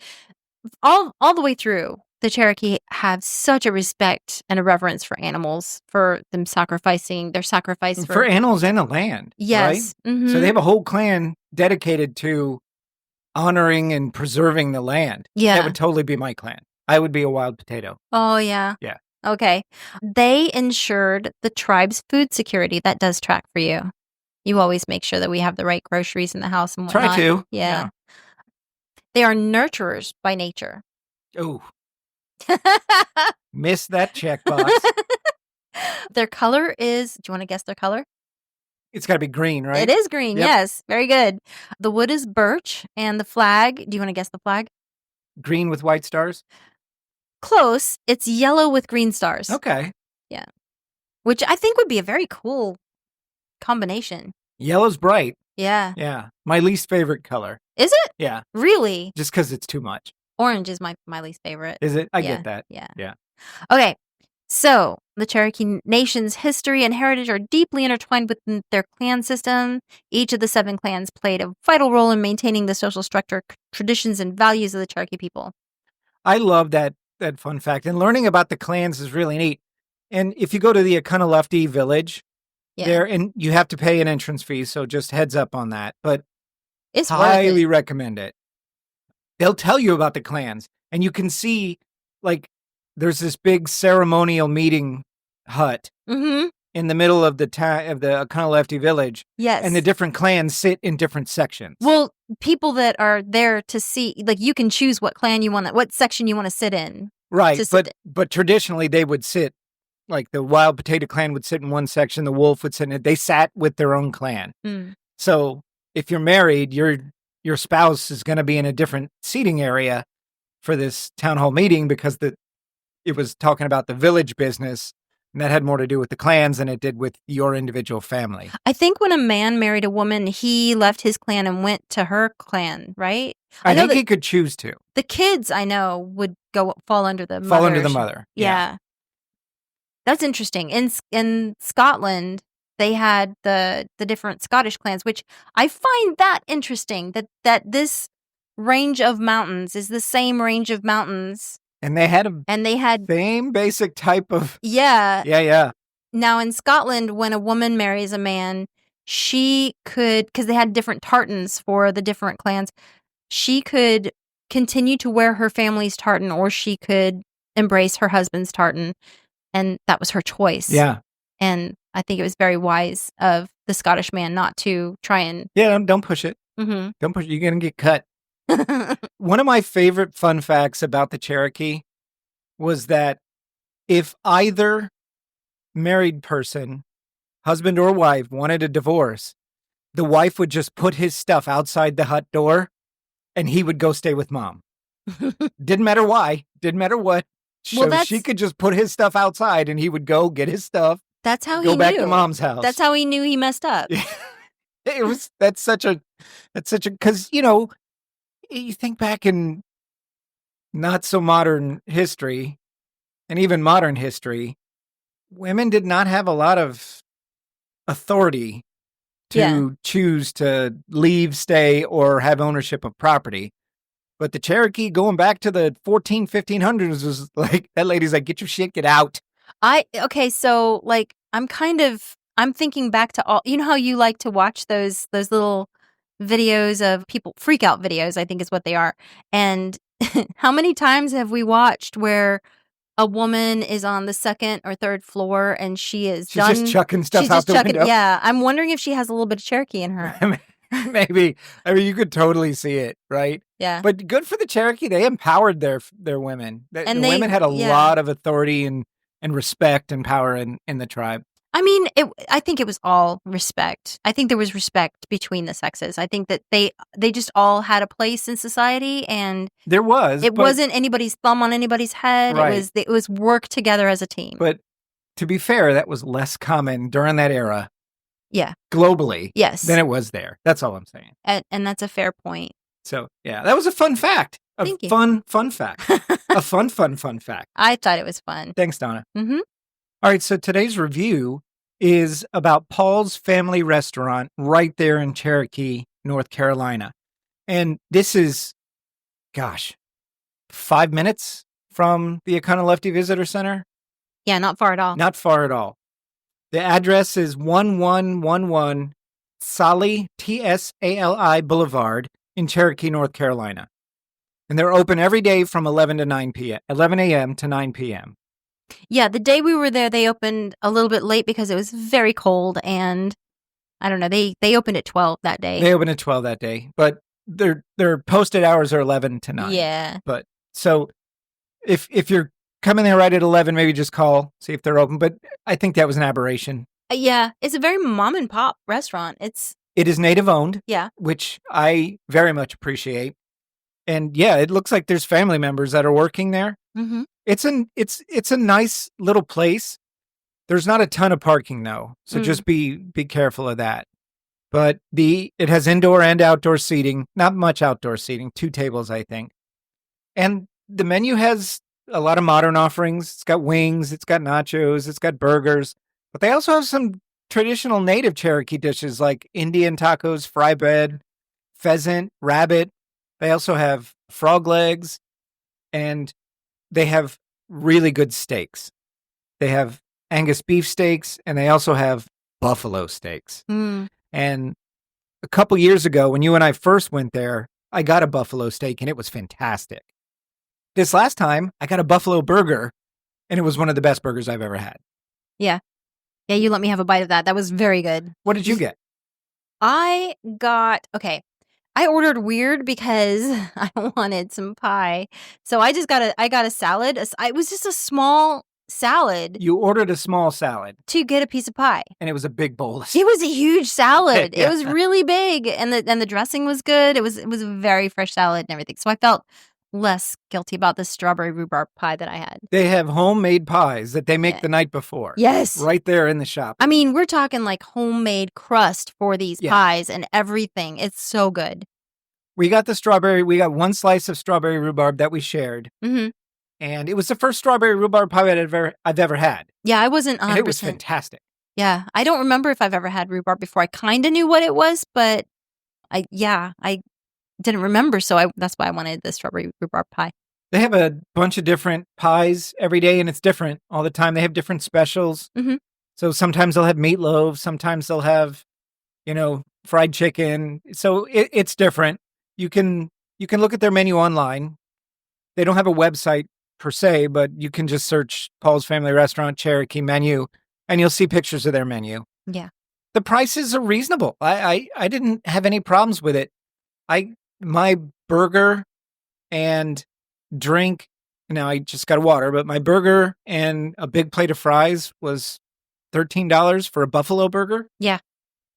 all the way through, the Cherokee have such a respect and a reverence for animals, for them sacrificing their sacrifice For animals and the land. Yes. Right? Mm-hmm. So they have a whole clan dedicated to honoring and preserving the land. Yeah. That would totally be my clan. I would be a wild potato. Oh, yeah. Yeah. Okay. They ensured the tribe's food security. That does track for you. You always make sure that we have the right groceries in the house and whatnot. Try to. Yeah. They are nurturers by nature. Oh. Missed that checkbox. Their color is, do you want to guess their color? It's got to be green, right? It is green, Yep. yes. Very good. The wood is birch, and the flag, do you want to guess the flag? Green with white stars? Close. It's yellow with green stars. Okay. Yeah. Which I think would be a very cool combination. Yellow's bright. Yeah. Yeah. My least favorite color. Is it? Yeah. Really? Just because it's too much. Orange is my least favorite. Is it? I get that. Yeah. Yeah. Okay. So the Cherokee Nation's history and heritage are deeply intertwined with their clan system. Each of the 7 clans played a vital role in maintaining the social structure, traditions, and values of the Cherokee people. I love that fun fact. And learning about the clans is really neat. And if you go to the Oconaluftee village, there, and you have to pay an entrance fee, so just heads up on that. But it's highly recommend it. They'll tell you about the clans, and you can see, like, there's this big ceremonial meeting hut in the middle of the of the Oconaluftee village. Yes. And the different clans sit in different sections. Well, people that are there to see, like, you can choose what clan you want, what section you want to sit in. Right, but traditionally they would sit, like the Wild Potato Clan would sit in one section, the Wolf would sit in it. They sat with their own clan. So if you're married, your spouse is going to be in a different seating area for this town hall meeting because it was talking about the village business, and that had more to do with the clans than it did with your individual family. I think when a man married a woman, he left his clan and went to her clan, right? I think he could choose to. The kids, I know, would fall under the mother. Fall under the mother. Yeah. That's interesting. In Scotland, they had the different Scottish clans, which I find that interesting, that this range of mountains is the same range of mountains. And they had same basic type of... Yeah. Yeah. Now, in Scotland, when a woman marries a man, she could, because they had different tartans for the different clans, she could continue to wear her family's tartan, or she could embrace her husband's tartan. And that was her choice. Yeah. And I think it was very wise of the Scottish man not to try and... Yeah, don't push it. Don't push it. You're going to get cut. One of my favorite fun facts about the Cherokee was that if either married person, husband or wife, wanted a divorce, the wife would just put his stuff outside the hut door and he would go stay with mom. Didn't matter why. Didn't matter what. So she could just put his stuff outside and he would go get his stuff. That's how he go back to mom's house. That's how he knew he messed up. That's such a, because, you think back in not so modern history and even modern history, women did not have a lot of authority to choose to leave, stay, or have ownership of property. But the Cherokee, going back to the 1500s, was like, that lady's like, get your shit, get out. So like, I'm thinking back to all, you know how you like to watch those little videos of people, freak out videos, I think is what they are. And how many times have we watched where a woman is on the 2nd or 3rd floor and she's just chucking stuff out the window? Yeah. I'm wondering if she has a little bit of Cherokee in her. Maybe. I mean, you could totally see it, right? Yeah. But good for the Cherokee. They empowered their women. The women had a lot of authority and respect and power in the tribe. I mean, I think it was all respect. I think there was respect between the sexes. I think that they just all had a place in society, and There was, it but, wasn't anybody's thumb on anybody's head. Right. It was work together as a team. But to be fair, that was less common during that era Yeah. globally Yes. than it was there. That's all I'm saying. And that's a fair point. So, yeah, that was a fun fact. Thank you. Fun fact. A fun fact. I thought it was fun. Thanks, Donna. Mm-hmm. All right, so today's review is about Paul's Family Restaurant right there in Cherokee, North Carolina. And this is, 5 minutes from the Oconaluftee Visitor Center? Yeah, not far at all. Not far at all. The address is 1111 Sali, Tsali Boulevard in Cherokee, North Carolina. And they're open every day from 11 a.m. to 9 p.m. Yeah, the day we were there, they opened a little bit late because it was very cold, and I don't know, they opened at 12 that day. They opened at 12 that day, but their posted hours are 11 to 9. Yeah. But so if you're coming there right at 11, maybe just call, see if they're open. But I think that was an aberration. Yeah, it's a very mom and pop restaurant. It is native owned. Yeah. Which I very much appreciate. And yeah, it looks like there's family members that are working there. Mm-hmm. It's a nice little place. There's not a ton of parking though, so just be careful of that. But it has indoor and outdoor seating. Not much outdoor seating. 2 tables, I think. And the menu has a lot of modern offerings. It's got wings. It's got nachos. It's got burgers. But they also have some traditional native Cherokee dishes like Indian tacos, fry bread, pheasant, rabbit. They also have frog legs, and they have really good steaks. They have Angus beef steaks, and they also have buffalo steaks. Mm. And a couple years ago, when you and I first went there, I got a buffalo steak, and it was fantastic. This last time, I got a buffalo burger, and it was one of the best burgers I've ever had. Yeah. Yeah, you let me have a bite of that. That was very good. What did you get? I ordered weird because I wanted some pie. So I got a salad. It was just a small salad. You ordered a small salad. To get a piece of pie. And it was a big bowl. It was a huge salad. Yeah. It was really big, and the dressing was good. It was a very fresh salad and everything. So I felt less guilty about the strawberry rhubarb pie that I had. They have homemade pies that they make the night before. Yes. Right there in the shop. I mean, we're talking like homemade crust for these pies and everything. It's so good. We got one slice of strawberry rhubarb that we shared. Mm-hmm. And it was the first strawberry rhubarb pie I've ever had. Yeah, I wasn't 100%. And it was fantastic. Yeah, I don't remember if I've ever had rhubarb before. I kind of knew what it was, but I didn't remember, so that's why I wanted the strawberry rhubarb pie. They have a bunch of different pies every day, and it's different all the time. They have different specials. Mm-hmm. So sometimes they'll have meatloaf. Sometimes they'll have, fried chicken. So it's different. You can look at their menu online. They don't have a website per se, but you can just search Paul's Family Restaurant Cherokee menu, and you'll see pictures of their menu. Yeah. The prices are reasonable. I didn't have any problems with it. My burger and drink, now I just got water, but my burger and a big plate of fries was $13 for a buffalo burger. Yeah.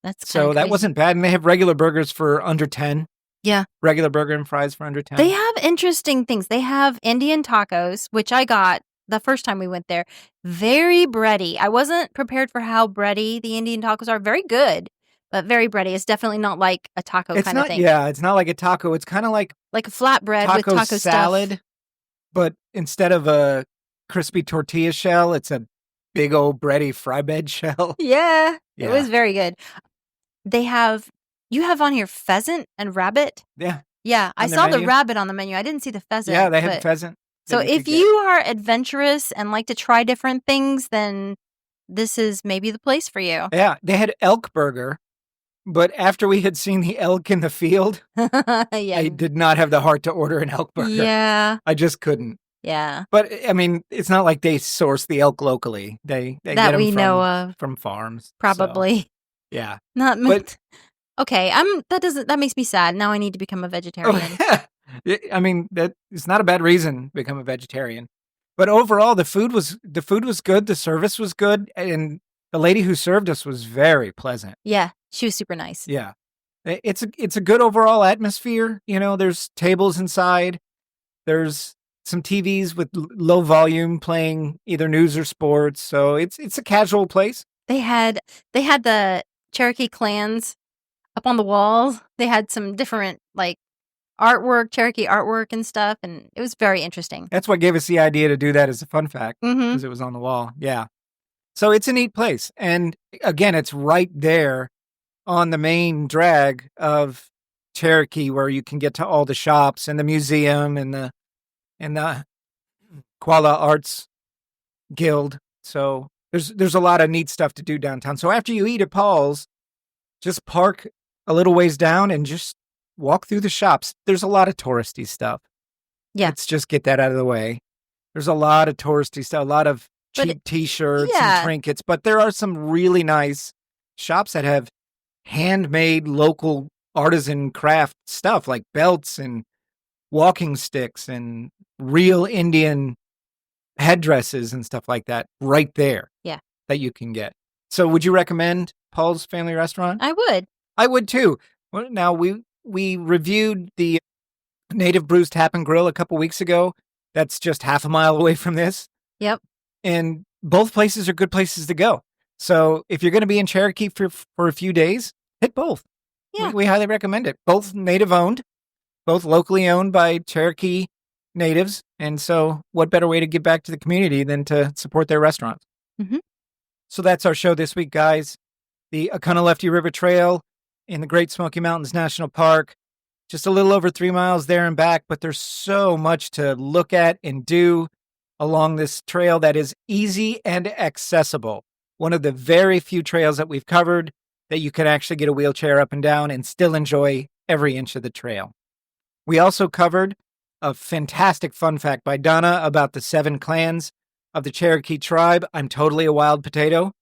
That's so that crazy. wasn't bad. And they have regular burgers for under 10. Yeah. Regular burger and fries for under 10. They have interesting things. They have Indian tacos, which I got the first time we went there. Very bready. I wasn't prepared for how bready the Indian tacos are. Very good, but very bready. It's definitely not like a taco kind of thing. Yeah, it's not like a taco. It's kind of like a flatbread with taco salad, stuff. But instead of a crispy tortilla shell, it's a big old bready fry bed shell. Yeah, it was very good. You have on here pheasant and rabbit. Yeah. Yeah, I saw the rabbit on the menu. I didn't see the pheasant. Yeah, they have pheasant. So if you are adventurous and like to try different things, then this is maybe the place for you. Yeah, they had elk burger, but after we had seen the elk in the field, I did not have the heart to order an elk burger. Yeah. I just couldn't. Yeah. But, I mean, it's not like they source the elk locally. They that get them we know of. From farms. Probably. So, yeah. Okay, that makes me sad. Now I need to become a vegetarian. I mean, it's not a bad reason to become a vegetarian. But overall, the food was good, the service was good, and The lady who served us was very pleasant. Yeah, she was super nice. Yeah. It's a good overall atmosphere. There's tables inside. There's some TVs with low volume playing either news or sports. So it's a casual place. They had the Cherokee clans up on the walls. They had some different artwork, Cherokee artwork and stuff, and it was very interesting. That's what gave us the idea to do that as a fun fact, Mm-hmm. because it was on the wall. Yeah. So it's a neat place. And again, it's right there on the main drag of Cherokee, where you can get to all the shops and the museum and the Koala Arts Guild. So there's a lot of neat stuff to do downtown. So after you eat at Paul's, just park a little ways down and just walk through the shops. There's a lot of touristy stuff. Yeah. Let's just get that out of the way. There's a lot of touristy stuff, a lot of cheap t-shirts and trinkets, but there are some really nice shops that have handmade local artisan craft stuff like belts and walking sticks and real Indian headdresses and stuff like that right there. Yeah. That you can get. So would you recommend Paul's Family Restaurant? I would. I would too. Well, now we reviewed the Native Brews Tap and Grill a couple weeks ago. That's just half a mile away from this. Yep. And both places are good places to go. So if you're going to be in Cherokee for a few days, hit both. Yeah. We highly recommend it. Both native owned, both locally owned by Cherokee natives. And so what better way to give back to the community than to support their restaurants? Mm-hmm. So that's our show this week, guys. The Oconaluftee River Trail in the Great Smoky Mountains National Park. Just a little over 3 miles there and back, but there's so much to look at and do along this trail that is easy and accessible. One of the very few trails that we've covered that you can actually get a wheelchair up and down and still enjoy every inch of the trail. We also covered a fantastic fun fact by Donna about the 7 clans of the Cherokee tribe. I'm totally a wild potato.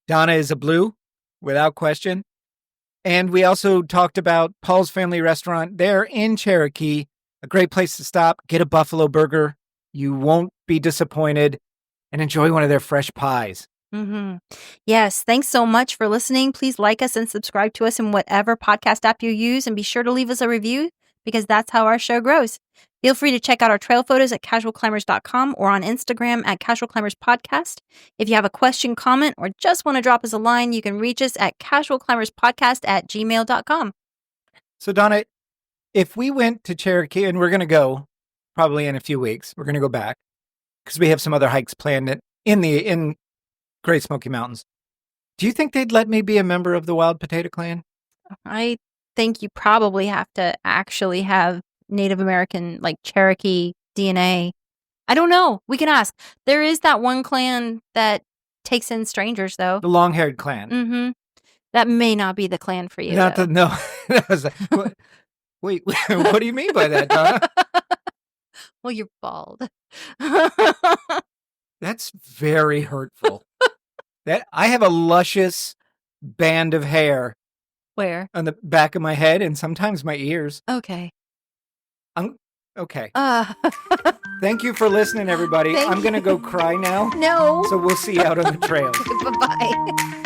Donna is a blue, without question. And we also talked about Paul's Family Restaurant there in Cherokee, a great place to stop, get a buffalo burger. You won't be disappointed, and enjoy one of their fresh pies. Mm-hmm. Yes, thanks so much for listening. Please like us and subscribe to us in whatever podcast app you use, and be sure to leave us a review because that's how our show grows. Feel free to check out our trail photos at casualclimbers.com or on Instagram at Casual Climbers Podcast. If you have a question, comment, or just want to drop us a line, you can reach us at casualclimberspodcast@gmail.com. So, Donna, if we went to Cherokee, and we're going to go probably in a few weeks, we're going to go back because we have some other hikes planned in Great Smoky Mountains. Do you think they'd let me be a member of the Wild Potato Clan? I think you probably have to actually have Native American, Cherokee DNA. I don't know. We can ask. There is that one clan that takes in strangers, though. The long-haired clan. Mm-hmm. That may not be the clan for you. No. I was like, wait, what do you mean by that, Donna? Well, you're bald. That's very hurtful. That I have a luscious band of hair. Where? On the back of my head and sometimes my ears. Okay. Okay. Thank you for listening, everybody. I'm going to go cry now. No. So we'll see you out on the trail. Bye-bye.